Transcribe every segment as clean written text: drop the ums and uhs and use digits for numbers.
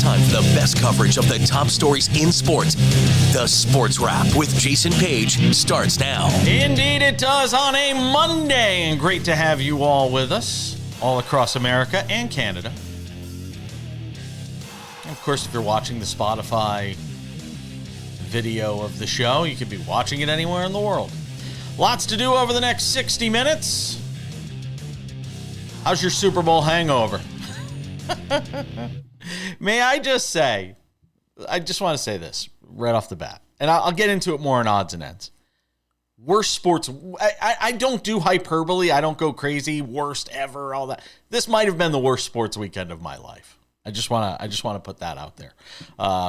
time for the best coverage of the top stories in sports. The Sports Wrap with Jason Page starts now. Indeed it does on a Monday, and great to have you all with us, all across America and Canada. And of course, if you're watching the Spotify video of the show, you could be watching it anywhere in the world. Lots to do over the next 60 minutes. How's your Super Bowl hangover? May I just say, I just want to say this right off the bat, and I'll get into it more in odds and ends. Worst sports, I don't do hyperbole. I don't go crazy, worst ever, all that. This might have been the worst sports weekend of my life. I just want to put that out there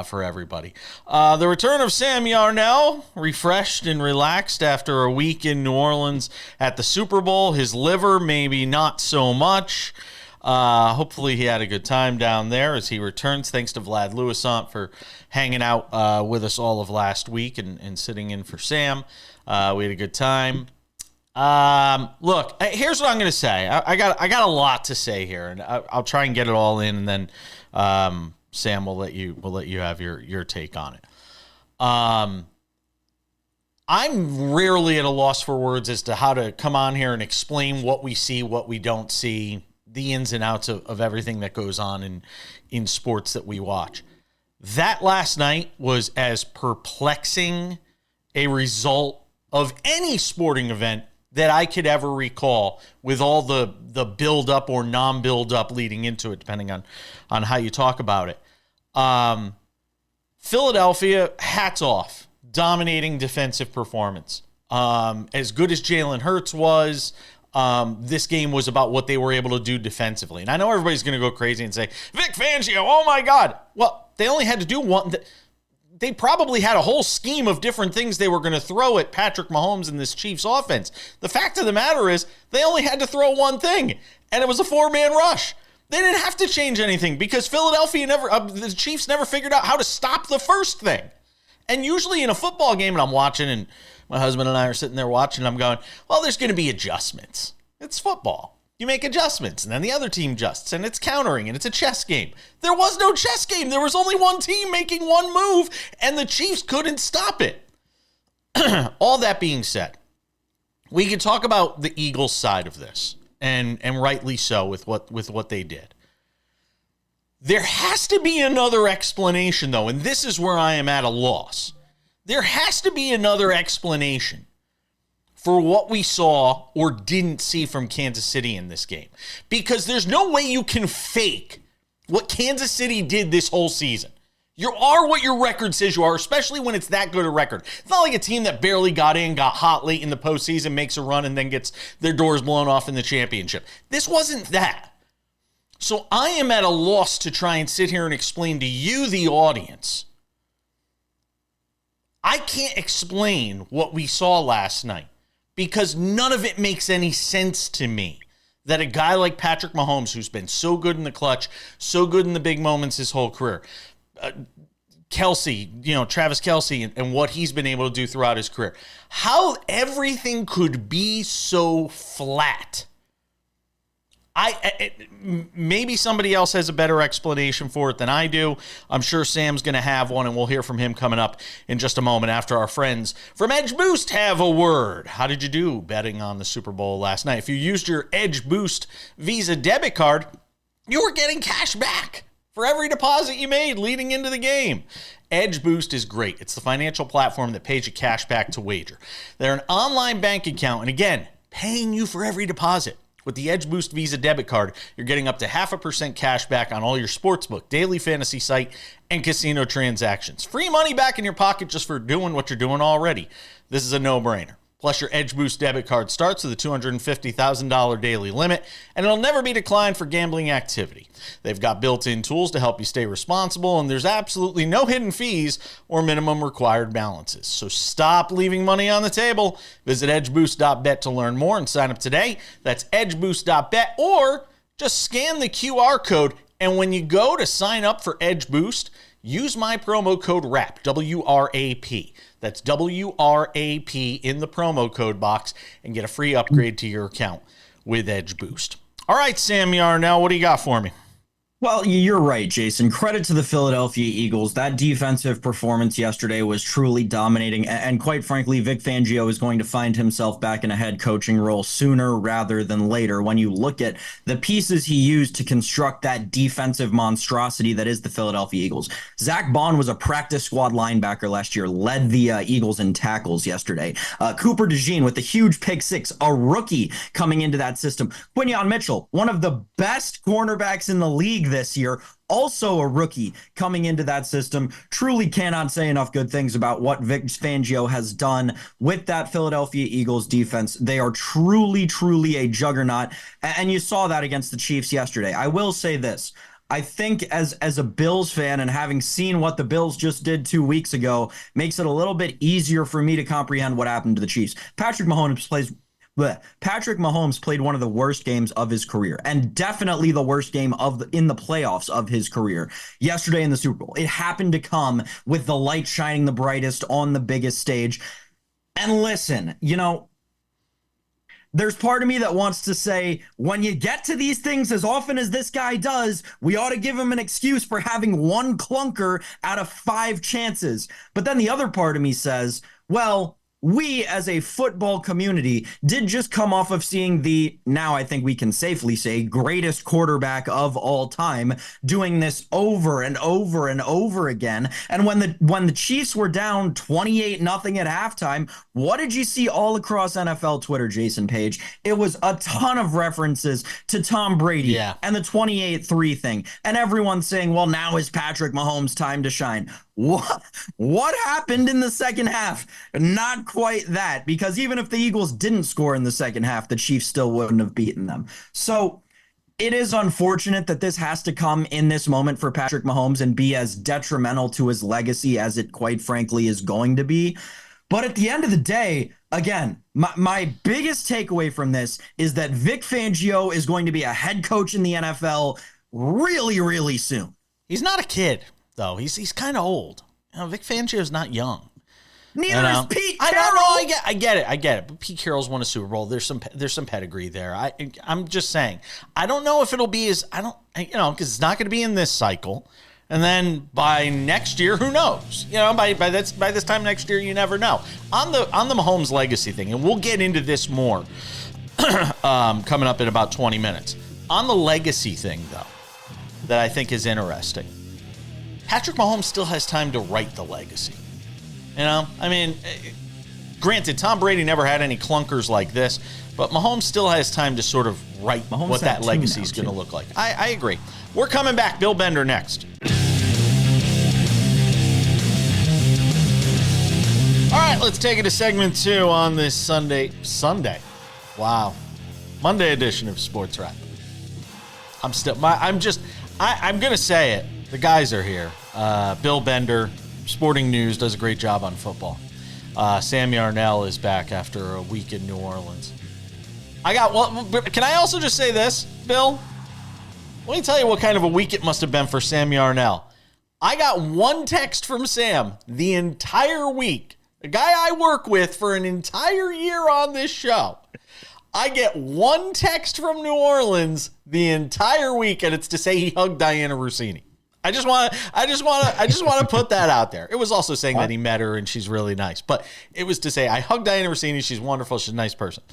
for everybody. The return of Sam Yarnell, refreshed and relaxed after a week in New Orleans at the Super Bowl. His liver, maybe not so much. Hopefully he had a good time down there as he returns. Thanks to Vlad Louisant for hanging out with us all of last week and sitting in for Sam. We had a good time. Look, here's what I'm going to say. I got a lot to say here, and I'll try and get it all in, and then Sam will let you have your take on it. I'm rarely at a loss for words as to how to come on here and explain what we see, what we don't see, the ins and outs of everything that goes on in sports that we watch. That last night was as perplexing a result of any sporting event that I could ever recall, with all the build-up or non-build-up leading into it, depending on how you talk about it. Philadelphia, hats off. Dominating defensive performance. As good as Jalen Hurts was, this game was about what they were able to do defensively. And I know everybody's going to go crazy and say, Vic Fangio, oh my God. Well, they only had to do one. They probably had a whole scheme of different things they were going to throw at Patrick Mahomes and this Chiefs offense. The fact of the matter is they only had to throw one thing, and it was a 4-man rush. They didn't have to change anything because the Chiefs never figured out how to stop the first thing. And usually in a football game, and I'm watching, and my husband and I are sitting there watching, and I'm going, well, there's going to be adjustments. It's football. You make adjustments, and then the other team adjusts, and it's countering, and it's a chess game. There was no chess game. There was only one team making one move, and the Chiefs couldn't stop it. All that being said, we can talk about the Eagles' side of this, and rightly so with what they did. There has to be another explanation, though, and this is where I am at a loss. There has to be another explanation for what we saw or didn't see from Kansas City in this game. Because there's no way you can fake what Kansas City did this whole season. You are what your record says you are, especially when it's that good a record. It's not like a team that barely got hot late in the postseason, makes a run, and then gets their doors blown off in the championship. This wasn't that. So I am at a loss to try and sit here and explain to you, the audience. I can't explain what we saw last night, because none of it makes any sense to me that a guy like Patrick Mahomes, who's been so good in the clutch, so good in the big moments his whole career, Travis Kelce, and what he's been able to do throughout his career, how everything could be so flat. Maybe somebody else has a better explanation for it than I do. I'm sure Sam's going to have one, and we'll hear from him coming up in just a moment after our friends from Edge Boost have a word. How did you do betting on the Super Bowl last night? If you used your Edge Boost Visa debit card, you were getting cash back for every deposit you made leading into the game. Edge Boost is great. It's the financial platform that pays you cash back to wager. They're an online bank account, and again, paying you for every deposit. With the Edge Boost Visa debit card, you're getting up to 0.5% cash back on all your sportsbook, daily fantasy site, and casino transactions. Free money back in your pocket just for doing what you're doing already. This is a no-brainer. Plus, your Edge Boost debit card starts with a $250,000 daily limit, and it'll never be declined for gambling activity. They've got built-in tools to help you stay responsible, and there's absolutely no hidden fees or minimum required balances. So stop leaving money on the table. Visit edgeboost.bet to learn more and sign up today. That's edgeboost.bet, or just scan the QR code, and when you go to sign up for Edge Boost, use my promo code WRAP, W-R-A-P. That's W-R-A-P in the promo code box, and get a free upgrade to your account with Edge Boost. All right, Sam Yarnell, what do you got for me? Well, you're right, Jason. Credit to the Philadelphia Eagles. That defensive performance yesterday was truly dominating. And quite frankly, Vic Fangio is going to find himself back in a head coaching role sooner rather than later when you look at the pieces he used to construct that defensive monstrosity that is the Philadelphia Eagles. Zach Bond was a practice squad linebacker last year, led the Eagles in tackles yesterday. Cooper DeJean with the huge pick six, a rookie coming into that system. Quinyon Mitchell, one of the best cornerbacks in the league this year, also a rookie coming into that system. Truly cannot say enough good things about what Vic Fangio has done with that Philadelphia Eagles defense. They are truly, truly a juggernaut, and you saw that against the Chiefs yesterday. I will say this. I think as a Bills fan and having seen what the Bills just did 2 weeks ago makes it a little bit easier for me to comprehend what happened to the Chiefs. Patrick Mahomes played one of the worst games of his career, and definitely the worst game in the playoffs of his career yesterday in the Super Bowl. It happened to come with the light shining the brightest on the biggest stage. And listen, there's part of me that wants to say, when you get to these things as often as this guy does, we ought to give him an excuse for having one clunker out of 5 chances. But then the other part of me says, well, we as a football community did just come off of seeing the, now I think we can safely say, greatest quarterback of all time doing this over and over and over again. And when the Chiefs were down 28-0 at halftime, what did you see all across NFL Twitter, Jason Page? It was a ton of references to Tom Brady and the 28-3 thing, and everyone saying, well, now is Patrick Mahomes' time to shine. What happened in the second half? Not quite that, because even if the Eagles didn't score in the second half, the Chiefs still wouldn't have beaten them. So it is unfortunate that this has to come in this moment for Patrick Mahomes and be as detrimental to his legacy as it quite frankly is going to be. But at the end of the day, again, my biggest takeaway from this is that Vic Fangio is going to be a head coach in the NFL really, really soon. He's not a kid, though. He's kind of old. Vic Fangio's not young. Neither is Pete Carroll. I get it. But Pete Carroll's won a Super Bowl. There's some pedigree there. I'm just saying. I don't know if it'll be because it's not going to be in this cycle. And then by next year, who knows? By this time next year, you never know. On the Mahomes legacy thing, and we'll get into this more coming up in about 20 minutes. On the legacy thing, though, that I think is interesting, Patrick Mahomes still has time to write the legacy. Granted, Tom Brady never had any clunkers like this, but Mahomes still has time to sort of write what that legacy is going to look like. I agree. We're coming back. Bill Bender next. All right, let's take it to segment 2 on this Sunday. Wow. Monday edition of Sports Wrap. I'm going to say it. The guys are here. Bill Bender, Sporting News, does a great job on football. Sam Yarnell is back after a week in New Orleans. Can I also just say this, Bill? Let me tell you what kind of a week it must have been for Sam Yarnell. I got one text from Sam the entire week. A guy I work with for an entire year on this show. I get one text from New Orleans the entire week, and it's to say he hugged Diana Rossini. I just want to put that out there. It was also saying that he met her and she's really nice, but it was to say I hugged Diana Rossini. She's wonderful. She's a nice person.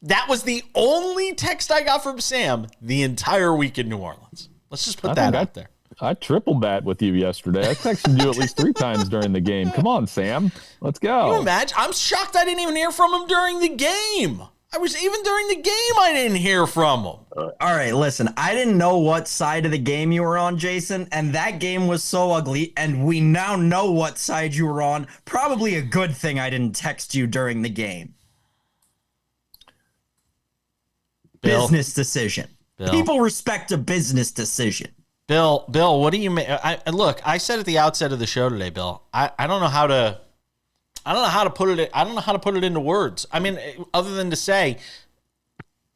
That was the only text I got from Sam the entire week in New Orleans. Let's just put that out there. I triple bat with you yesterday. I texted you at least 3 times during the game. Come on, Sam. Let's go. Can you imagine? I'm shocked I didn't even hear from him during the game. Even during the game, I didn't hear from him. All right, listen, I didn't know what side of the game you were on, Jason, and that game was so ugly, and we now know what side you were on. Probably a good thing I didn't text you during the game. Bill, business decision. Bill. People respect a business decision. Bill, what do you mean? Look, I said at the outset of the show today, Bill, I don't know how to put it. I don't know how to put it into words. I mean, other than to say,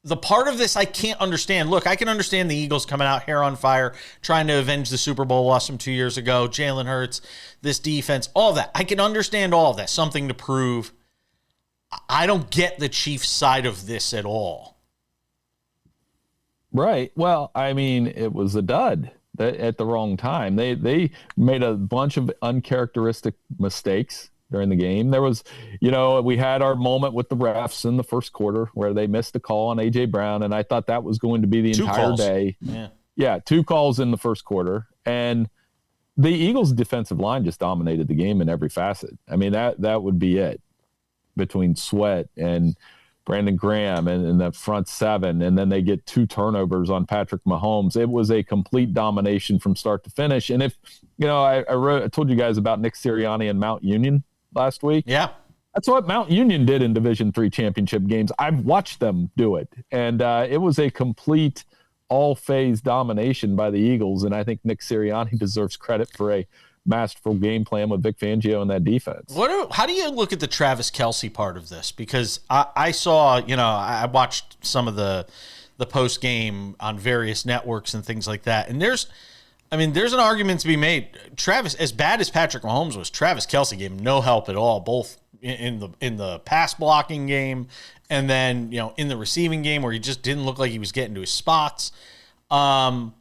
the part of this I can't understand. Look, I can understand the Eagles coming out hair on fire, trying to avenge the Super Bowl loss from 2 years ago. Jalen Hurts, this defense, all of that. I can understand all of that. Something to prove. I don't get the Chiefs' side of this at all. Right. Well, I mean, it was a dud. at the wrong time. They made a bunch of uncharacteristic mistakes during the game. There was, we had our moment with the refs in the first quarter where they missed a call on A.J. Brown, and I thought that was going to be the entire day. Yeah, 2 calls in the first quarter. And the Eagles' defensive line just dominated the game in every facet. I mean, that would be it between Sweat and Brandon Graham and the front 7, and then they get 2 turnovers on Patrick Mahomes. It was a complete domination from start to finish. And if, I told you guys about Nick Sirianni and Mount Union last week. Yeah. That's what Mount Union did in Division III championship games. I've watched them do it. And it was a complete all-phase domination by the Eagles. And I think Nick Sirianni deserves credit for a masterful game plan with Vic Fangio and that defense. How do you look at the Travis Kelce part of this? Because I saw, I watched some of the post-game on various networks and things like that. And there's an argument to be made. Travis, as bad as Patrick Mahomes was, Travis Kelce gave him no help at all, both in the pass blocking game and then, in the receiving game where he just didn't look like he was getting to his spots. And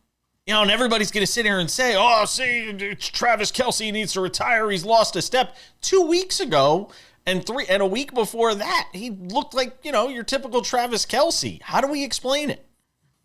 everybody's going to sit here and say, it's Travis Kelce, he needs to retire. He's lost a step. 2 weeks ago and a week before that, he looked like, your typical Travis Kelce. How do we explain it?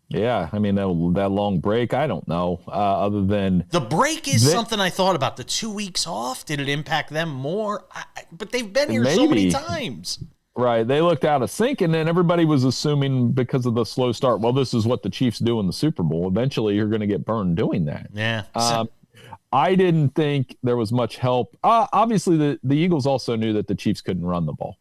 Yeah, I mean, that long break, I don't know, other than... The break is something I thought about. The 2 weeks off, did it impact them more? But they've been here so many times. Right, they looked out of sync, and then everybody was assuming because of the slow start, well, this is what the Chiefs do in the Super Bowl. Eventually, you're going to get burned doing that. Yeah. I didn't think there was much help. Obviously, the Eagles also knew that the Chiefs couldn't run the ball.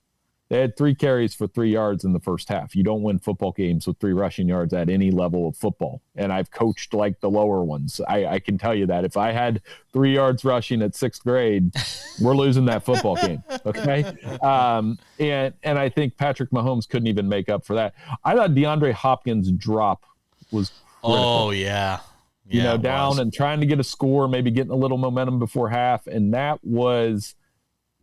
They had 3 carries for 3 yards in the first half. You don't win football games with 3 rushing yards at any level of football. And I've coached like the lower ones. I can tell you that. If I had 3 yards rushing at 6th grade, we're losing that football game. Okay. And I think Patrick Mahomes couldn't even make up for that. I thought DeAndre Hopkins' drop was critical. Oh, yeah. Down and trying to get a score, maybe getting a little momentum before half. And that was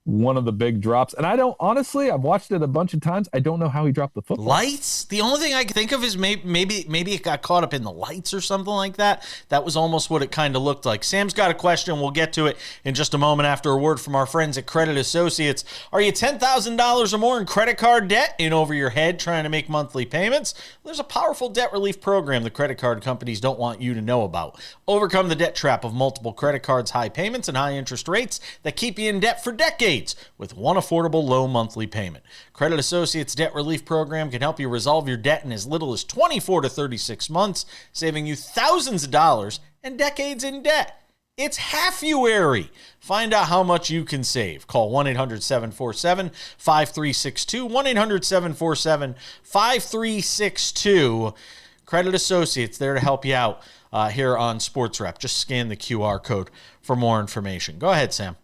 one of the big drops. And honestly, I've watched it a bunch of times. I don't know how he dropped the football. Lights? The only thing I can think of is maybe it got caught up in the lights or something like that. That was almost what it kind of looked like. Sam's got a question. We'll get to it in just a moment after a word from our friends at Credit Associates. Are you $10,000 or more in credit card debt in over your head trying to make monthly payments? There's a powerful debt relief program the credit card companies don't want you to know about. Overcome the debt trap of multiple credit cards, high payments, and high interest rates that keep you in debt for decades with one affordable low monthly payment. Credit Associates Debt Relief Program can help you resolve your debt in as little as 24 to 36 months, saving you thousands of dollars and decades in debt. It's Half-Uary. Find out how much you can save. Call 1-800-747-5362, 1-800-747-5362. Credit Associates, there to help you out here on SportsWrap. Just scan the QR code for more information. Go ahead, Sam.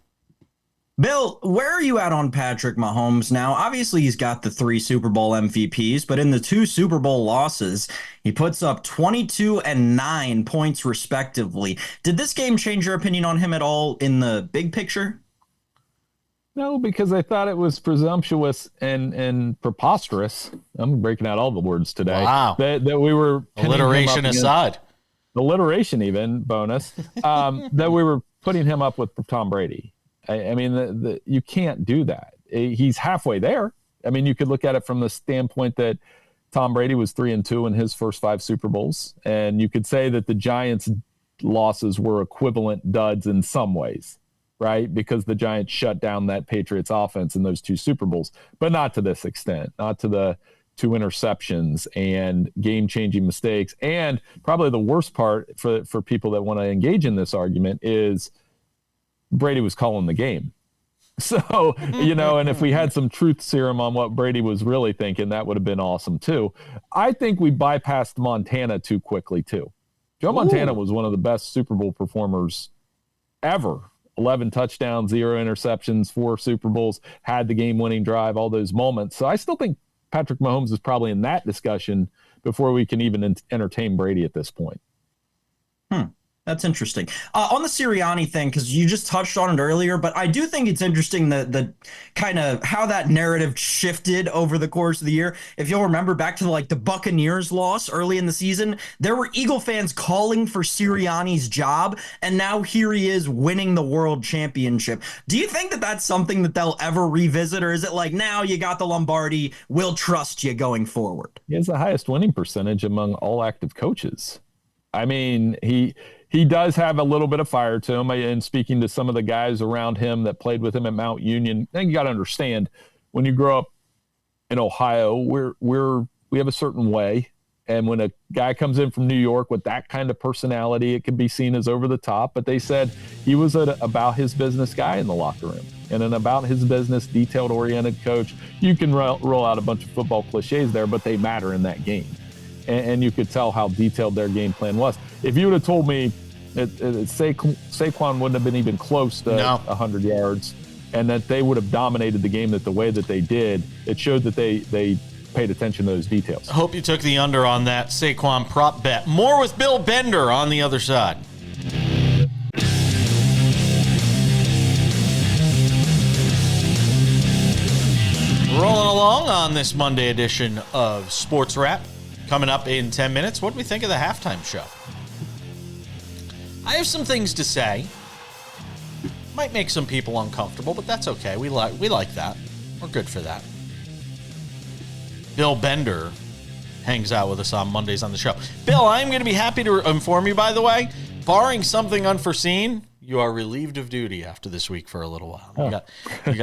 Bill, where are you at on Patrick Mahomes now? Obviously, he's got the 3 Super Bowl MVPs, but in the 2 Super Bowl losses, he puts up 22 and 9 points respectively. Did this game change your opinion on him at all in the big picture? No, because I thought it was presumptuous and preposterous. I'm breaking out all the words today. Wow. That we were... Alliteration aside. Alliteration even, bonus. That we were putting him up with Tom Brady. I mean, you can't do that. He's halfway there. I mean, you could look at it from the standpoint that Tom Brady was 3-2 in his first 5 Super Bowls. And you could say that the Giants' losses were equivalent duds in some ways, right? Because the Giants shut down that Patriots offense in those 2 Super Bowls, but not to this extent, not to the 2 interceptions and game-changing mistakes. And probably the worst part for people that want to engage in this argument is Brady was calling the game. So, and if we had some truth serum on what Brady was really thinking, that would have been awesome too. I think we bypassed Montana too quickly too. Joe Montana was one of the best Super Bowl performers ever. 11 touchdowns, 0 interceptions, 4 Super Bowls, had the game-winning drive, all those moments. So I still think Patrick Mahomes is probably in that discussion before we can even entertain Brady at this point. That's interesting. On the Sirianni thing, because you just touched on it earlier, but I do think it's interesting the kind of how that narrative shifted over the course of the year. If you'll remember back to the Buccaneers loss early in the season, there were Eagle fans calling for Sirianni's job, and now here he is winning the world championship. Do you think that that's something that they'll ever revisit, or is it like, now you got the Lombardi, we'll trust you going forward? He has the highest winning percentage among all active coaches. I mean, he does have a little bit of fire to him. And speaking to some of the guys around him that played with him at Mount Union, I think you got to understand, when you grow up in Ohio, we have a certain way. And when a guy comes in from New York with that kind of personality, it can be seen as over the top. But they said he was about his business guy in the locker room, and an about his business, detailed-oriented coach. You can roll out a bunch of football cliches there, but they matter in that game. And you could tell how detailed their game plan was. If you would have told me Saquon wouldn't have been even close to 100 yards, and that they would have dominated the game the way that they did, it showed that they paid attention to those details. I hope you took the under on that Saquon prop bet. More with Bill Bender on the other side. Rolling along on this Monday edition of Sports Wrap. Coming up in 10 minutes, what do we think of the halftime show? I have some things to say. Might make some people uncomfortable, but that's okay. We like that. We're good for that. Bill Bender hangs out with us on Mondays on the show. Bill, I'm going to be happy to inform you, by the way, barring something unforeseen, you are relieved of duty after this week for a little while. You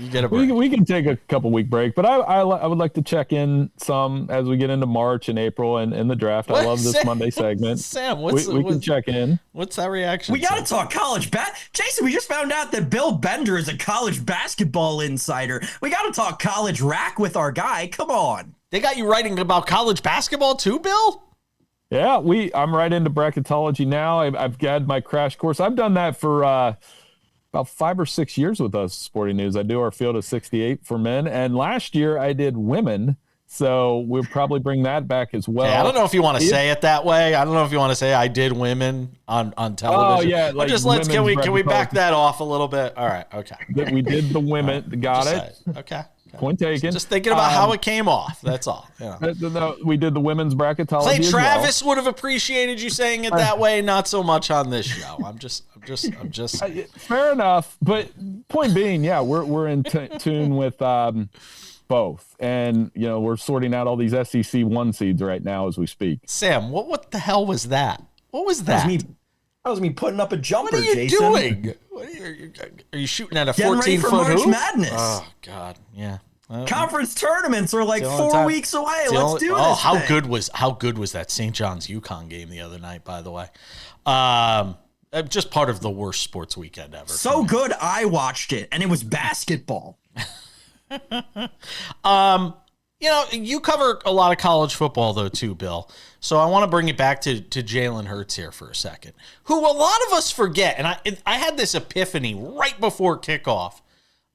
get a break. We can take a couple week break, but I would like to check in some as we get into March and April and the draft. I love this Monday segment. Sam, we can check in. What's that reaction? We got to talk college Jason, we just found out that Bill Bender is a college basketball insider. We got to talk college rack with our guy. Come on. They got you writing about college basketball too, Bill? Yeah, I'm right into bracketology now. I've got my crash course. I've done that for about 5 or 6 years with us, Sporting News. I do our field of 68 for men, and last year I did women. So we'll probably bring that back as well. Hey, I don't know if you want to say it that way. I don't know if you want to say I did women on television. Oh yeah, can we back that off a little bit? All right, okay. We did the women. Right. Got it. Okay. Point taken. Just thinking about how it came off. That's all. Yeah. No, we did the women's bracketology. Clay Travis would have appreciated you saying it that way. Not so much on this show. I'm just. Fair enough. But point being, yeah, we're in tune with both, and we're sorting out all these SEC 1 seeds right now as we speak. Sam, what the hell was that? What was that? That was me putting up a jumper, Jason. What are you doing? Are you shooting at a 14-foot hoop? Madness. Oh, God, yeah. Conference tournaments are like 4 weeks away. Let's do this. Oh, how good was that St. John's UConn game the other night, by the way? Just part of the worst sports weekend ever. So good, I watched it, and it was basketball. You cover a lot of college football, though, too, Bill. So I want to bring it back to Jalen Hurts here for a second, who a lot of us forget. And I had this epiphany right before kickoff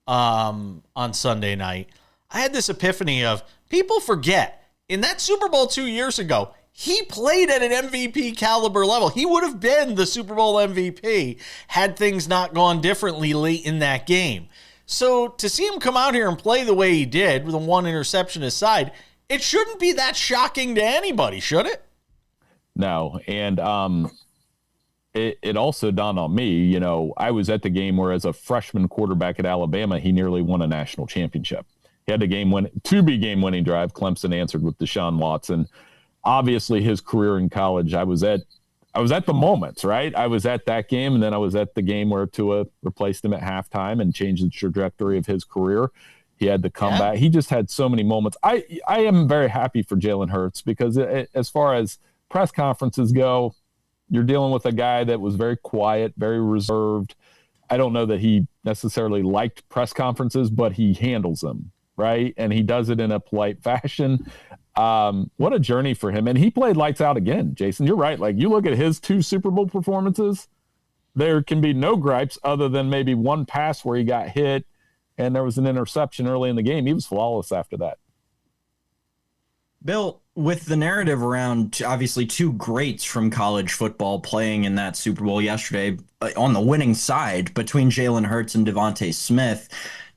on Sunday night. I had this epiphany of people forget. In that Super Bowl 2 years ago, he played at an MVP caliber level. He would have been the Super Bowl MVP had things not gone differently late in that game. So to see him come out here and play the way he did, with the 1 interception aside, it shouldn't be that shocking to anybody, should it? No, and it also dawned on me, I was at the game where as a freshman quarterback at Alabama, he nearly won a national championship. He had a game-winning drive. Clemson answered with Deshaun Watson. Obviously, his career in college, I was at the moments, right? I was at that game, and then I was at the game where Tua replaced him at halftime and changed the trajectory of his career. He had the comeback. Yeah. He just had so many moments. I am very happy for Jalen Hurts because as far as press conferences go, you're dealing with a guy that was very quiet, very reserved. I don't know that he necessarily liked press conferences, but he handles them, right? And he does it in a polite fashion. What a journey for him. And he played lights out again, Jason. You're right. Like, you look at his 2 Super Bowl performances, there can be no gripes other than maybe one pass where he got hit and there was an interception early in the game. He was flawless after that. Bill, with the narrative around obviously two greats from college football playing in that Super Bowl yesterday on the winning side between Jalen Hurts and Devontae Smith,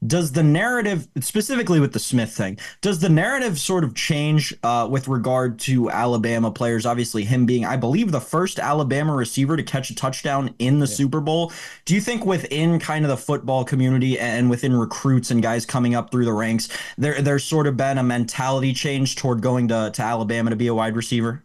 does the narrative, specifically with the Smith thing, does the narrative sort of change with regard to Alabama players? Obviously, him being, I believe, the first Alabama receiver to catch a touchdown in the Super Bowl. Do you think within kind of the football community and within recruits and guys coming up through the ranks, there's sort of been a mentality change toward going to Alabama to be a wide receiver?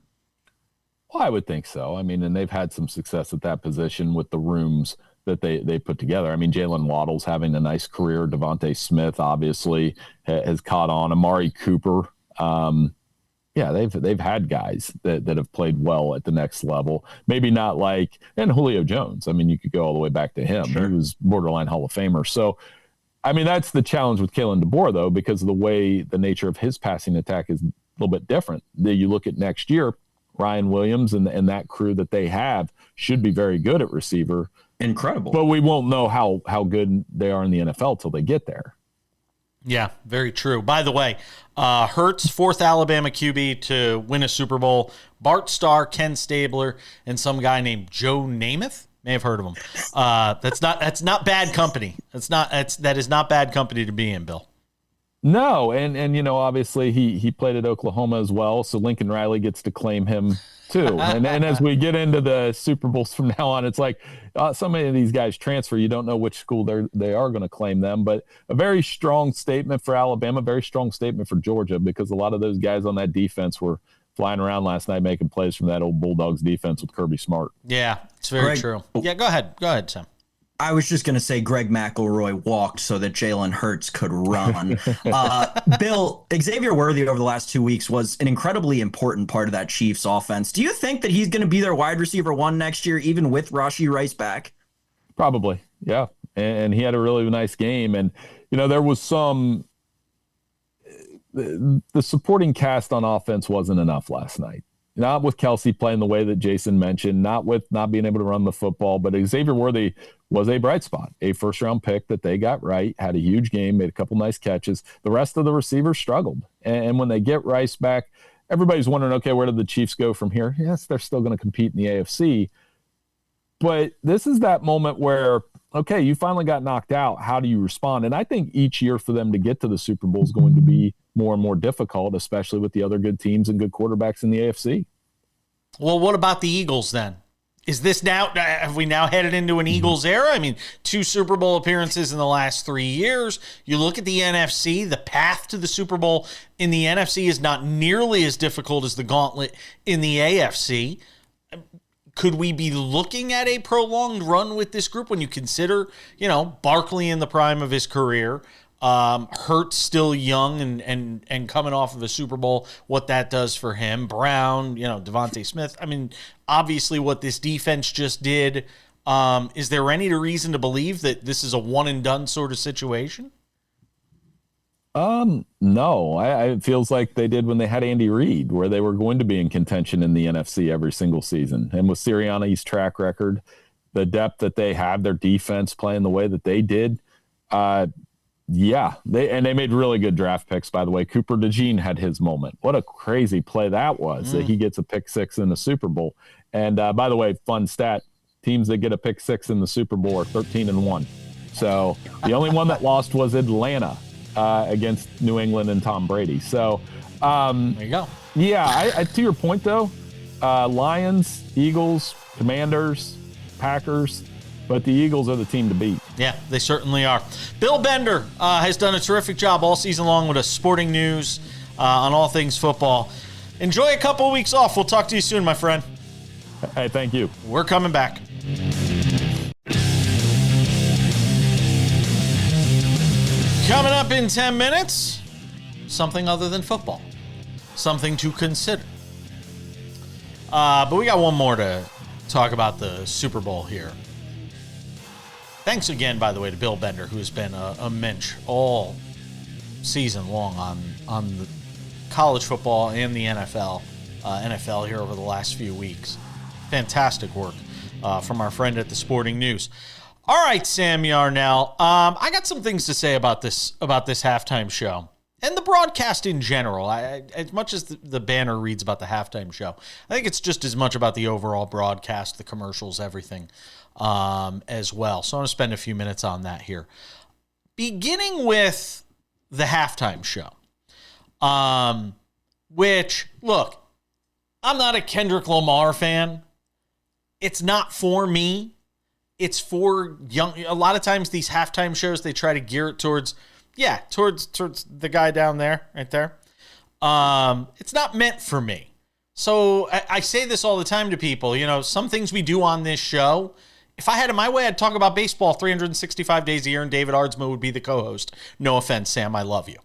Well, I would think so. I mean, and they've had some success at that position with the rooms that they put together. I mean, Jalen Waddle's having a nice career. Devontae Smith obviously has caught on. Amari Cooper. Yeah, they've had guys that have played well at the next level. Maybe not like, and Julio Jones. I mean, you could go all the way back to him. Sure. He was borderline Hall of Famer. So, I mean, that's the challenge with Kalen DeBoer, though, because of the way the nature of his passing attack is a little bit different. You look at next year, Ryan Williams and that crew that they have should be very good at receiver. Incredible. But we won't know how good they are in the NFL till they get there. Yeah, very true. By the way, Hurts, fourth Alabama QB to win a Super Bowl. Bart Starr, Ken Stabler, and some guy named Joe Namath. May have heard of him. That's not bad company. That is not bad company to be in, Bill. No, and you know, obviously he played at Oklahoma as well, so Lincoln Riley gets to claim him too. And as we get into the Super Bowls from now on, it's like so many of these guys transfer. You don't know which school they are going to claim them. But a very strong statement for Alabama, very strong statement for Georgia, because a lot of those guys on that defense were flying around last night making plays from that old Bulldogs defense with Kirby Smart. Yeah, it's very true. Yeah, go ahead, Sam. I was just going to say Greg McElroy walked so that Jalen Hurts could run. Bill, Xavier Worthy over the last 2 weeks was an incredibly important part of that Chiefs offense. Do you think that he's going to be their wide receiver one next year, even with Rashee Rice back? Probably, yeah. And he had a really nice game. And, you know, there was some – the supporting cast on offense wasn't enough last night. Not with Kelsey playing the way that Jason mentioned, not with not being able to run the football, but Xavier Worthy was a bright spot, a first-round pick that they got right, had a huge game, made a couple nice catches. The rest of the receivers struggled. And when they get Rice back, everybody's wondering, okay, where did the Chiefs go from here? Yes, they're still going to compete in the AFC. But this is that moment where, okay, you finally got knocked out. How do you respond? And I think each year for them to get to the Super Bowl is going to be more and more difficult, especially with the other good teams and good quarterbacks in the AFC. Well, what about the Eagles then? Is this now, have we now headed into an Eagles era? I mean, 2 Super Bowl appearances in the last 3 years. You look at the NFC, the path to the Super Bowl in the NFC is not nearly as difficult as the gauntlet in the AFC. Could we be looking at a prolonged run with this group when you consider, you know, Barkley in the prime of his career, Hurts still young and coming off of a Super Bowl, what that does for him, Brown, you know, Devontae Smith. I mean, obviously what this defense just did, is there any reason to believe that this is a one and done sort of situation? No, it feels like they did when they had Andy Reid, where they were going to be in contention in the NFC every single season. And with Sirianni's track record, the depth that they have, their defense playing the way that they did, yeah, they made really good draft picks, by the way. Cooper DeJean had his moment. What a crazy play that was, that he gets a pick six in the Super Bowl. And by the way, fun stat, teams that get a pick six in the Super Bowl are 13-1. So the only one that lost was Atlanta against New England and Tom Brady. So there you go. Yeah, I to your point, though, Lions, Eagles, Commanders, Packers, but the Eagles are the team to beat. Yeah, they certainly are. Bill Bender has done a terrific job all season long with us, sporting news on all things football. Enjoy a couple of weeks off. We'll talk to you soon, my friend. Hey, thank you. We're coming back. Coming up in 10 minutes, something other than football. Something to consider. But we got one more to talk about the Super Bowl here. Thanks again, by the way, to Bill Bender, who's been a mensch all season long on the college football and the NFL here over the last few weeks. Fantastic work from our friend at the Sporting News. All right, Sam Yarnell, I got some things to say about this halftime show. and the broadcast in general. As much as the banner reads about the halftime show, I think it's just as much about the overall broadcast, the commercials, everything as well. So I'm going to spend a few minutes on that here. Beginning with the halftime show, which, look, I'm not a Kendrick Lamar fan. It's not for me. It's for young. A lot of times these halftime shows, they try to gear it towards the guy down there, right there. It's not meant for me. So I say this all the time to people, some things we do on this show, if I had it my way, I'd talk about baseball 365 days a year and David Ardsma would be the co-host. No offense, Sam, I love you.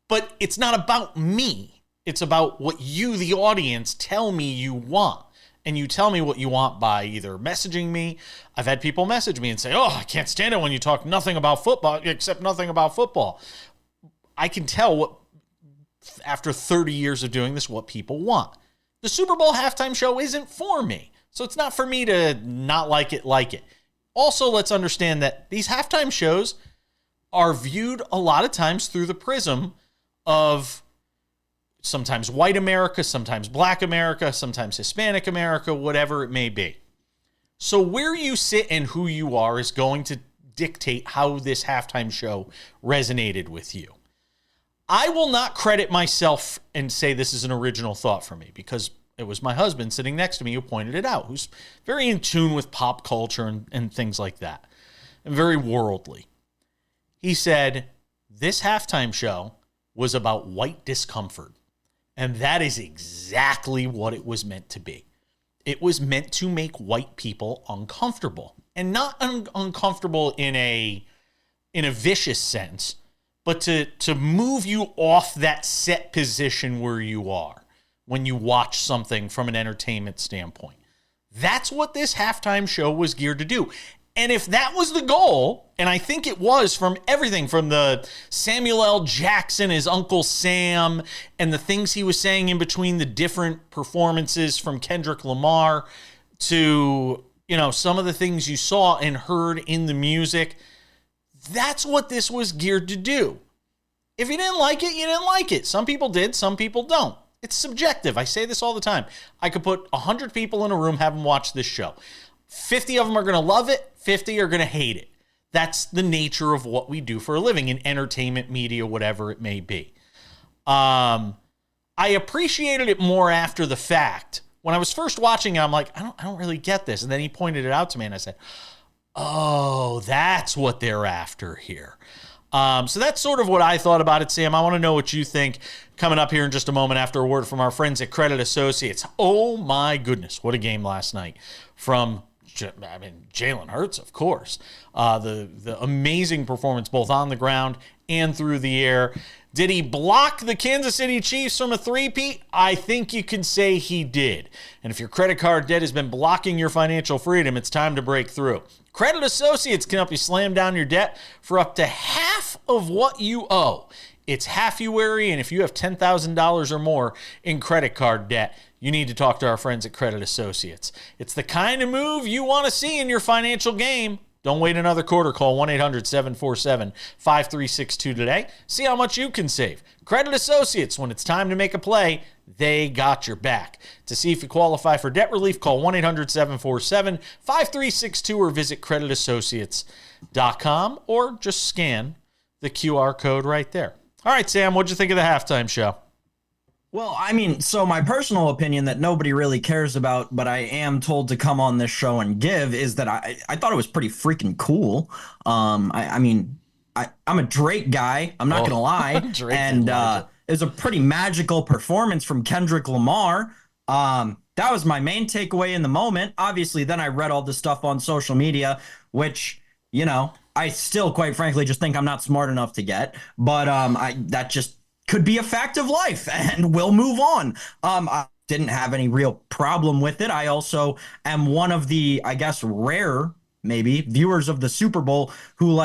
But it's not about me. It's about what you, the audience, tell me you want. And you tell me what you want by either messaging me. I've had people message me and say, oh, I can't stand it when you talk nothing about football, except nothing about football. I can tell after 30 years of doing this, what people want. The Super Bowl halftime show isn't for me. So it's not for me to not like it. Also, let's understand that these halftime shows are viewed a lot of times through the prism of sometimes white America, sometimes black America, sometimes Hispanic America, whatever it may be. So where you sit and who you are is going to dictate how this halftime show resonated with you. I will not credit myself and say this is an original thought for me, because it was my husband sitting next to me who pointed it out, who's very in tune with pop culture and things like that, and very worldly. He said, this halftime show was about white discomfort. And that is exactly what it was meant to be. It was meant to make white people uncomfortable, and not uncomfortable in a vicious sense, but to move you off that set position where you are when you watch something from an entertainment standpoint. That's what this halftime show was geared to do. And if that was the goal, and I think it was, from everything from the Samuel L. Jackson, his Uncle Sam, and the things he was saying in between the different performances from Kendrick Lamar to, some of the things you saw and heard in the music, that's what this was geared to do. If you didn't like it, you didn't like it. Some people did, some people don't. It's subjective. I say this all the time. I could put 100 people in a room, have them watch this show. 50 of them are going to love it. 50 are going to hate it. That's the nature of what we do for a living in entertainment, media, whatever it may be. I appreciated it more after the fact. When I was first watching it, I'm like, I don't really get this. And then he pointed it out to me and I said, oh, that's what they're after here. So that's sort of what I thought about it, Sam. I want to know what you think coming up here in just a moment after a word from our friends at Credit Associates. Oh my goodness, what a game last night from Jalen Hurts, of course. The amazing performance both on the ground and through the air. Did he block the Kansas City Chiefs from a three-peat? I think you can say he did. And if your credit card debt has been blocking your financial freedom, it's time to break through. Credit Associates can help you slam down your debt for up to half of what you owe. It's Halfuary, and if you have $10,000 or more in credit card debt, you need to talk to our friends at Credit Associates. It's the kind of move you want to see in your financial game. Don't wait another quarter. Call 1-800-747-5362 today. See how much you can save. Credit Associates, when it's time to make a play, they got your back. To see if you qualify for debt relief, call 1-800-747-5362 or visit creditassociates.com or just scan the QR code right there. All right, Sam, what'd you think of the halftime show? Well, so my personal opinion that nobody really cares about, but I am told to come on this show and give, is that I thought it was pretty freaking cool. I'm a Drake guy. I'm not going to lie. And it was a pretty magical performance from Kendrick Lamar. That was my main takeaway in the moment. Obviously, then I read all the stuff on social media, which, I still, quite frankly, just think I'm not smart enough to get. But that just could be a fact of life, and we'll move on. I didn't have any real problem with it. I also am one of the, I guess, rare, maybe, viewers of the Super Bowl who,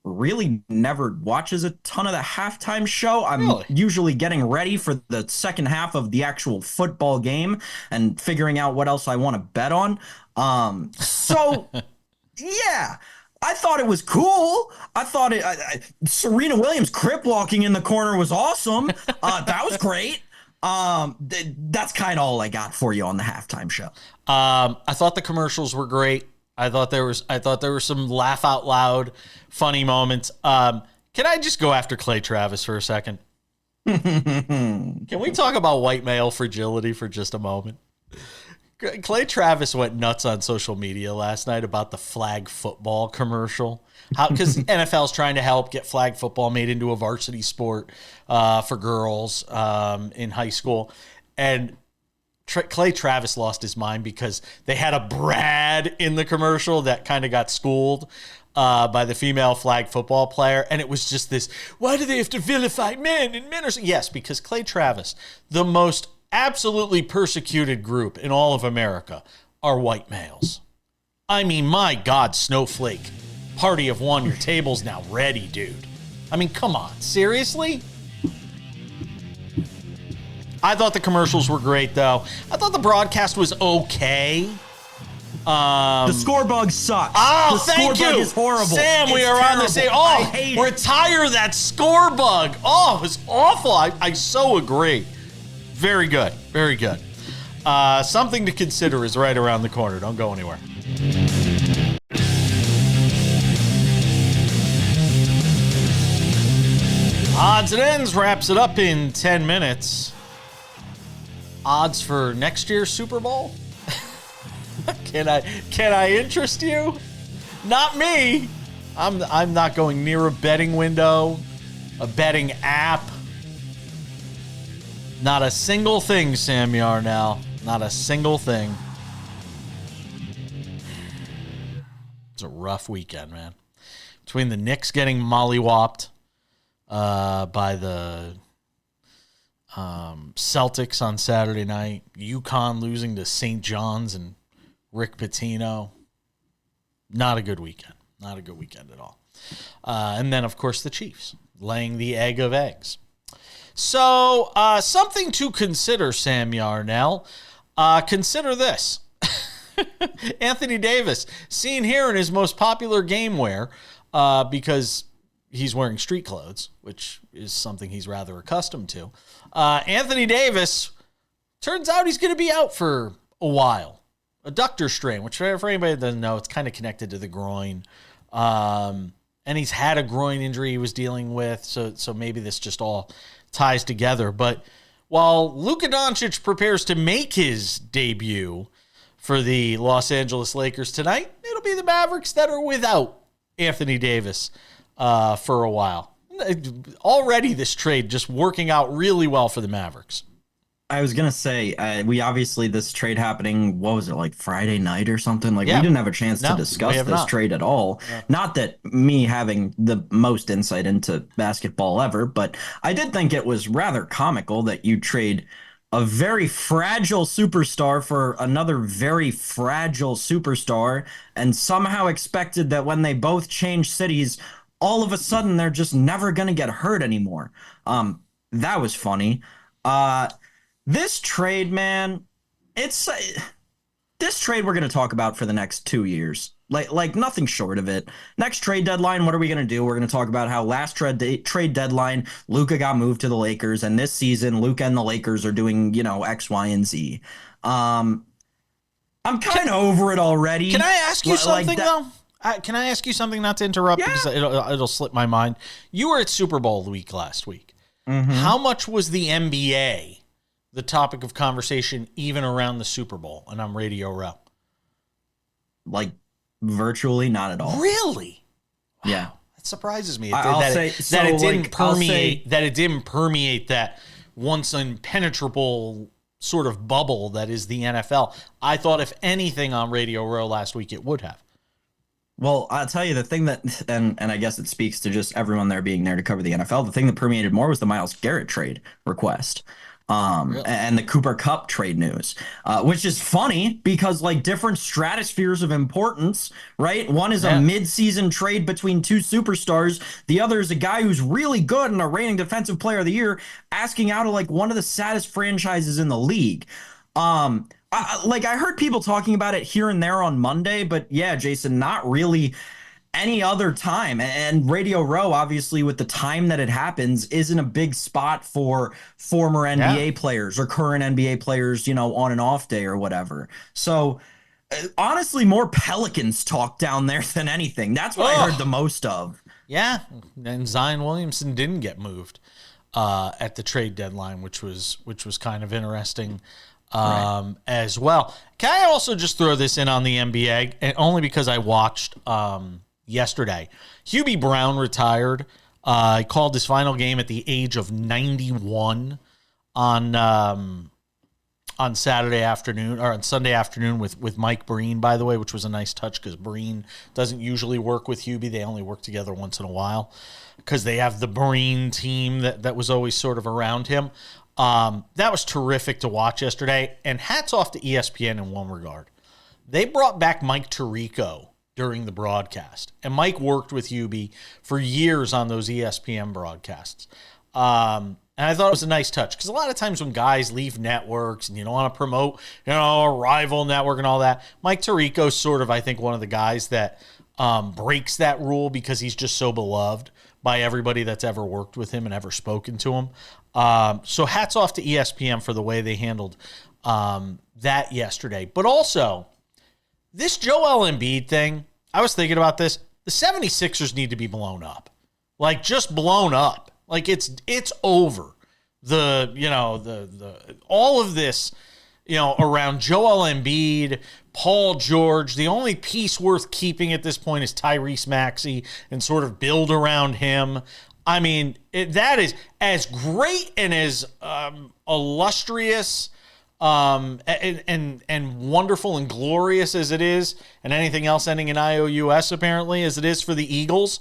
really never watches a ton of the halftime show. I'm usually getting ready for the second half of the actual football game and figuring out what else I want to bet on. So, yeah. I thought it was cool. I thought Serena Williams crip walking in the corner was awesome. That was great. That's kind of all I got for you on the halftime show. I thought the commercials were great. I thought there were some laugh out loud, funny moments. Can I just go after Clay Travis for a second? Can we talk about white male fragility for just a moment? Clay Travis went nuts on social media last night about the flag football commercial. Because NFL's trying to help get flag football made into a varsity sport for girls in high school. And Clay Travis lost his mind because they had a Brad in the commercial that kind of got schooled by the female flag football player. And it was just this, why do they have to vilify men and men are so? Yes, because Clay Travis, the most absolutely persecuted group in all of America, are white males. I mean, my God, Snowflake, party of one, your table's now ready, dude. I mean, come on, seriously? I thought the commercials were great, though. I thought the broadcast was okay. The score bug sucks. Oh, the thank score you. bug is horrible. Sam, we It's are terrible. on the same. I Oh, hate it. retire that score bug. Oh, it was awful. I so agree. Very good. Very good. Something to consider is right around the corner. Don't go anywhere. Odds and Ends wraps it up in 10 minutes. Odds for next year's Super Bowl? Can I interest you? Not me. I'm not going near a betting window, a betting app. Not a single thing, Sam Yarnell. Not a single thing. It's a rough weekend, man. Between the Knicks getting mollywopped by the Celtics on Saturday night, UConn losing to St. John's and Rick Pitino. Not a good weekend. Not a good weekend at all. And then, of course, the Chiefs laying the egg of eggs. So, something to consider, Sam Yarnell. Consider this. Anthony Davis, seen here in his most popular game wear, because he's wearing street clothes, which is something he's rather accustomed to. Anthony Davis, turns out he's going to be out for a while. Adductor strain, which for anybody that doesn't know, it's kind of connected to the groin. And he's had a groin injury he was dealing with, so maybe this just all ties together. But while Luka Dončić prepares to make his debut for the Los Angeles Lakers tonight, it'll be the Mavericks that are without Anthony Davis for a while. Already this trade just working out really well for the Mavericks. I was going to say, we obviously, this trade happening, what was it, like Friday night or something? Like, Yeah. we didn't have a chance to discuss this trade at all. Yeah. Not that me having the most insight into basketball ever, but I did think it was rather comical that you trade a very fragile superstar for another very fragile superstar and somehow expected that when they both change cities, all of a sudden they're just never going to get hurt anymore. That was funny. This trade, man, it's this trade we're going to talk about for the next 2 years. Like nothing short of it. Next trade deadline, what are we going to do? We're going to talk about how last trade deadline, Luka got moved to the Lakers, and this season, Luka and the Lakers are doing, X, Y, and Z. I'm kind of over it already. Can I ask you something, though? Can I ask you something, not to interrupt, because it'll slip my mind? You were at Super Bowl week last week. Mm-hmm. How much was the NBA the topic of conversation even around the Super Bowl and on Radio Row? Like, virtually not at all. Really? Wow. Yeah. That surprises me. That it didn't permeate that once impenetrable sort of bubble that is the NFL. I thought, if anything, on Radio Row last week, it would have. Well, I'll tell you the thing that, and I guess it speaks to just everyone there being there to cover the NFL. The thing that permeated more was the Myles Garrett trade request. Really? And the Cooper Kupp trade news, which is funny because like different stratospheres of importance, right? One is a mid-season trade between two superstars. The other is a guy who's really good and a reigning defensive player of the year asking out of like one of the saddest franchises in the league. I heard people talking about it here and there on Monday, but yeah, Jason, not really any other time. And Radio Row, obviously, with the time that it happens, isn't a big spot for former NBA players or current NBA players, on an off day or whatever. So honestly, more Pelicans talk down there than anything. That's what I heard the most of. Yeah, and Zion Williamson didn't get moved at the trade deadline, which was kind of interesting as well. Can I also just throw this in on the NBA, and only because I watched yesterday. Hubie Brown retired. He called his final game at the age of 91 on Saturday afternoon, or on Sunday afternoon with Mike Breen, by the way, which was a nice touch because Breen doesn't usually work with Hubie. They only work together once in a while because they have the Breen team that was always sort of around him. That was terrific to watch yesterday, and hats off to ESPN in one regard. They brought back Mike Tirico during the broadcast, and Mike worked with Hubie for years on those ESPN broadcasts. And I thought it was a nice touch because a lot of times when guys leave networks and you don't want to promote, a rival network and all that, Mike Tirico's sort of, I think, one of the guys that breaks that rule because he's just so beloved by everybody that's ever worked with him and ever spoken to him. So hats off to ESPN for the way they handled that yesterday. But also, this Joel Embiid thing, I was thinking about this. The 76ers need to be blown up. Like, just blown up. Like, it's over. All of this, around Joel Embiid, Paul George. The only piece worth keeping at this point is Tyrese Maxey and sort of build around him. I mean, that is as great and as illustrious and wonderful and glorious as it is, and anything else ending in IOUS apparently as it is for the Eagles.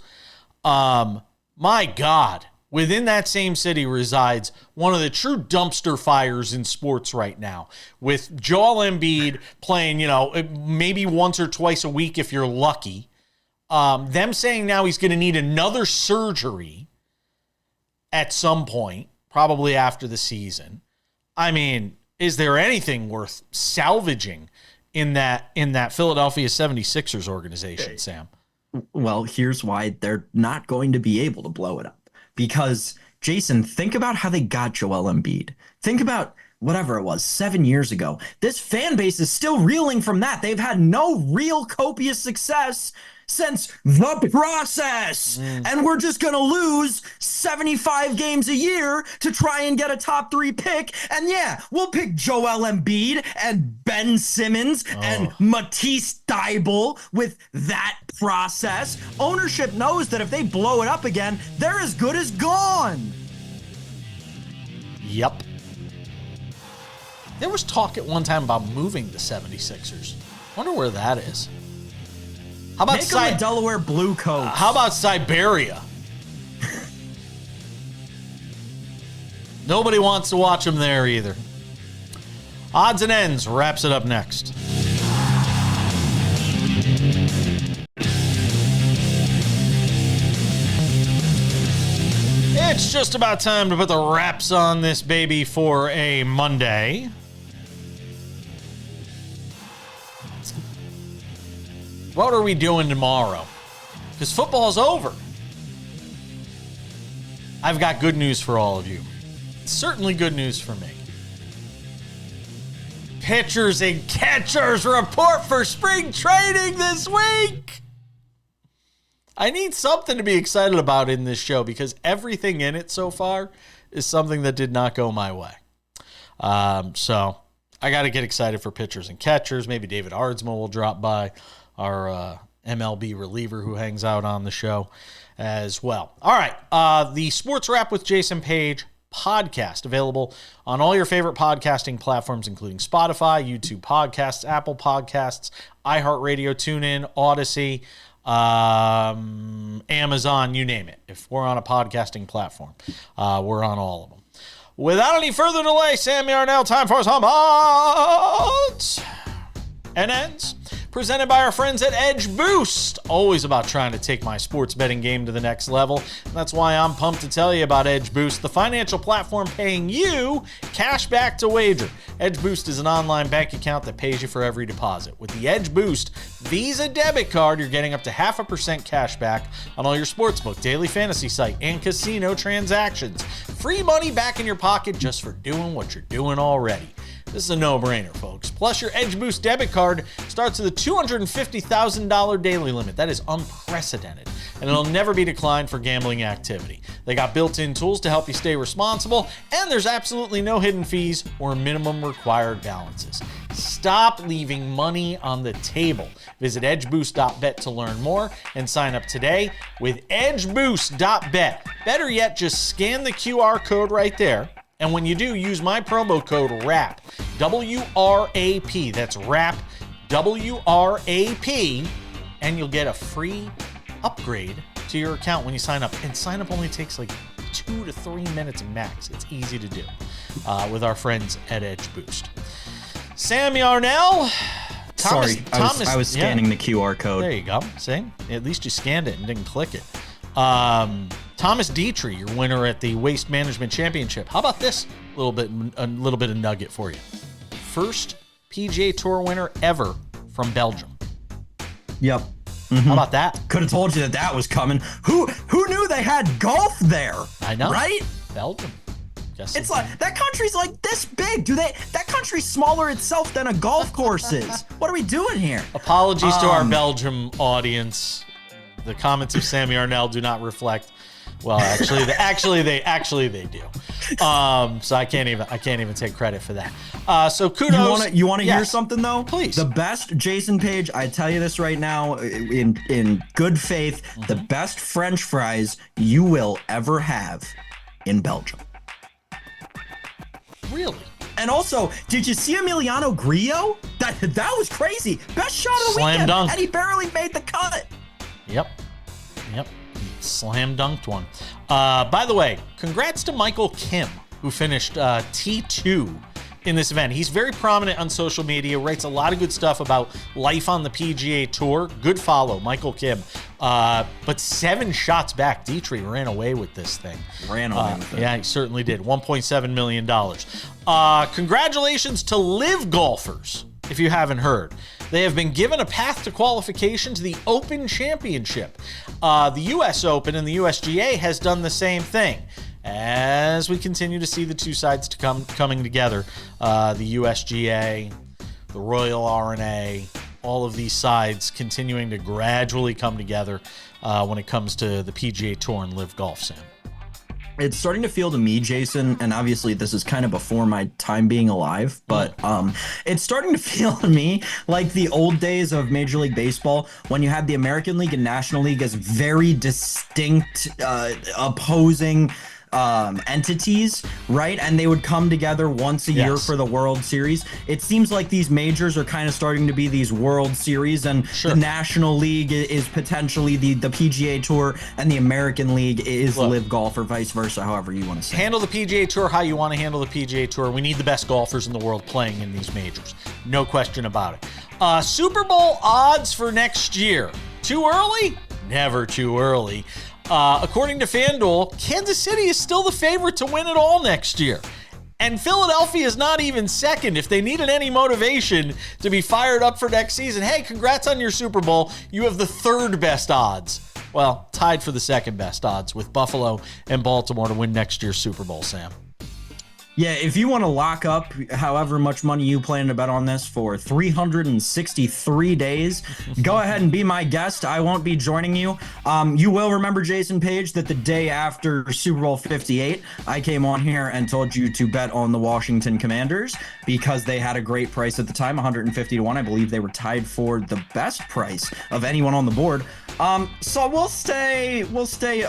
My God, within that same city resides one of the true dumpster fires in sports right now, with Joel Embiid playing, maybe once or twice a week if you're lucky. Them saying now he's going to need another surgery at some point, probably after the season. I mean, is there anything worth salvaging in that Philadelphia 76ers organization, Sam? Well, here's why they're not going to be able to blow it up. Because, Jason, think about how they got Joel Embiid. Think about whatever it was, 7 years ago. This fan base is still reeling from that. They've had no real copious success since the process. And we're just going to lose 75 games a year to try and get a top 3 pick. And yeah, we'll pick Joel Embiid and Ben Simmons and Matisse Thybulle with that process. Ownership knows that if they blow it up again, they're as good as gone. Yep. There was talk at one time about moving the 76ers. Wonder where that is. How about Make them a Delaware Blue Coat? How about Siberia? Nobody wants to watch them there either. Odds and Ends wraps it up next. It's just about time to put the wraps on this baby for a Monday. What are we doing tomorrow? Because football's over. I've got good news for all of you. Certainly good news for me. Pitchers and catchers report for spring training this week. I need something to be excited about in this show because everything in it so far is something that did not go my way. So I got to get excited for pitchers and catchers. Maybe David Ardsma will drop by, our MLB reliever who hangs out on the show as well. All right. The Sports Wrap with Jason Page podcast available on all your favorite podcasting platforms, including Spotify, YouTube Podcasts, Apple Podcasts, iHeartRadio, TuneIn, Odyssey, Amazon, you name it. If we're on a podcasting platform, we're on all of them. Without any further delay, Sam Yarnell, time for some odds and ends. presented by our friends at Edge Boost. Always about trying to take my sports betting game to the next level. That's why I'm pumped to tell you about Edge Boost, the financial platform paying you cash back to wager. Edge Boost is an online bank account that pays you for every deposit. With the Edge Boost Visa debit card, you're getting up to 0.5% cash back on all your sportsbook, daily fantasy site, and casino transactions. Free money back in your pocket just for doing what you're doing already. This is a no-brainer, folks. Plus, your Edge Boost debit card starts with a $250,000 daily limit. That is unprecedented, and it'll never be declined for gambling activity. They got built-in tools to help you stay responsible, and there's absolutely no hidden fees or minimum required balances. Stop leaving money on the table. Visit edgeboost.bet to learn more and sign up today with edgeboost.bet. Better yet, just scan the QR code right there. And when you do, use my promo code WRAP, W-R-A-P. That's WRAP, W-R-A-P, and you'll get a free upgrade to your account when you sign up. And sign up only takes like 2 to 3 minutes max. It's easy to do with our friends at Edge Boost. Sam Yarnell. I was scanning the QR code. There you go. See? At least you scanned it and didn't click it. Thomas Dietrich, your winner at the Waste Management Championship. How about this? A little bit of nugget for you. First PGA Tour winner ever from Belgium. Yep. Mm-hmm. How about that? Could have told you that was coming. Who knew they had golf there? I know. Right? Belgium. It's like that country's like this big. That country's smaller itself than a golf course is. What are we doing here? Apologies to our Belgium audience. The comments of Sam Yarnell do not reflect. Well, actually they do. So I can't even take credit for that. So kudos. You want to hear something though? Please. The best Jason Page, I tell you this right now, in good faith, the best French fries you will ever have in Belgium. Really? And also, did you see Emiliano Grillo? That was crazy. Best shot of the Slam weekend, dunk. and he barely made the cut. Yep. Slam dunked one. By the way, congrats to Michael Kim, who finished T2 in this event. He's very prominent on social media, writes a lot of good stuff about life on the PGA Tour. Good follow, Michael Kim. But 7 shots back, Dietrich ran away with this thing. Ran away with it. Yeah, he certainly did. $1.7 million. Congratulations to LIV golfers, if you haven't heard. They have been given a path to qualification to the Open Championship. The U.S. Open and the USGA has done the same thing. As we continue to see the two sides coming together, the USGA, the Royal RNA, all of these sides continuing to gradually come together when it comes to the PGA Tour and LIV Golf, Sam. It's starting to feel to me, Jason, and obviously this is kind of before my time being alive, but it's starting to feel to me like the old days of Major League Baseball when you had the American League and National League as very distinct opposing entities, right? And they would come together once a year for the World Series. It seems like these majors are kind of starting to be these World Series, and the National League is potentially the PGA Tour, and the American League is LIV Golf, or vice versa, however you want to say. Handle the PGA Tour how you want to handle the PGA Tour. We need the best golfers in the world playing in these majors. No question about it. Super Bowl odds for next year. Too early? Never too early. According to FanDuel, Kansas City is still the favorite to win it all next year. And Philadelphia is not even second. If they needed any motivation to be fired up for next season, hey, congrats on your Super Bowl. You have the 3rd best odds. Well, tied for the 2nd best odds with Buffalo and Baltimore to win next year's Super Bowl, Sam. Yeah, if you want to lock up however much money you plan to bet on this for 363 days, go ahead and be my guest. I won't be joining you. You will remember, Jason Page, that the day after Super Bowl 58, I came on here and told you to bet on the Washington Commanders because they had a great price at the time, 150-1. I believe they were tied for the best price of anyone on the board. So we'll stay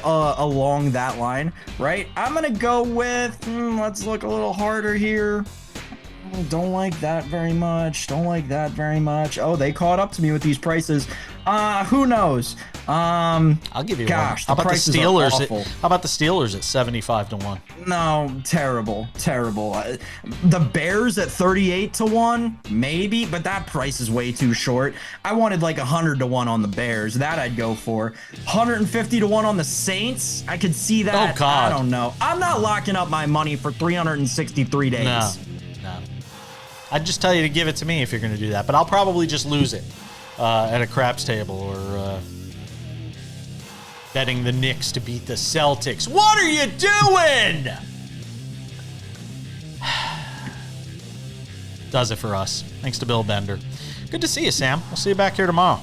along that line, right? I'm gonna go with let's look a little harder here. Don't like that very much. Oh, they caught up to me with these prices. Who knows? I'll give you gosh, one. the prices are awful. How about the Steelers at 75-1? No, terrible. The Bears at 38-1, maybe, but that price is way too short. I wanted like 100-1 on the Bears. That I'd go for. 150-1 on the Saints. I could see that. Oh, God. I don't know. I'm not locking up my money for 363 days. No. I'd just tell you to give it to me if you're going to do that, but I'll probably just lose it at a craps table or betting the Knicks to beat the Celtics. What are you doing? Does it for us. Thanks to Bill Bender. Good to see you, Sam. We'll see you back here tomorrow.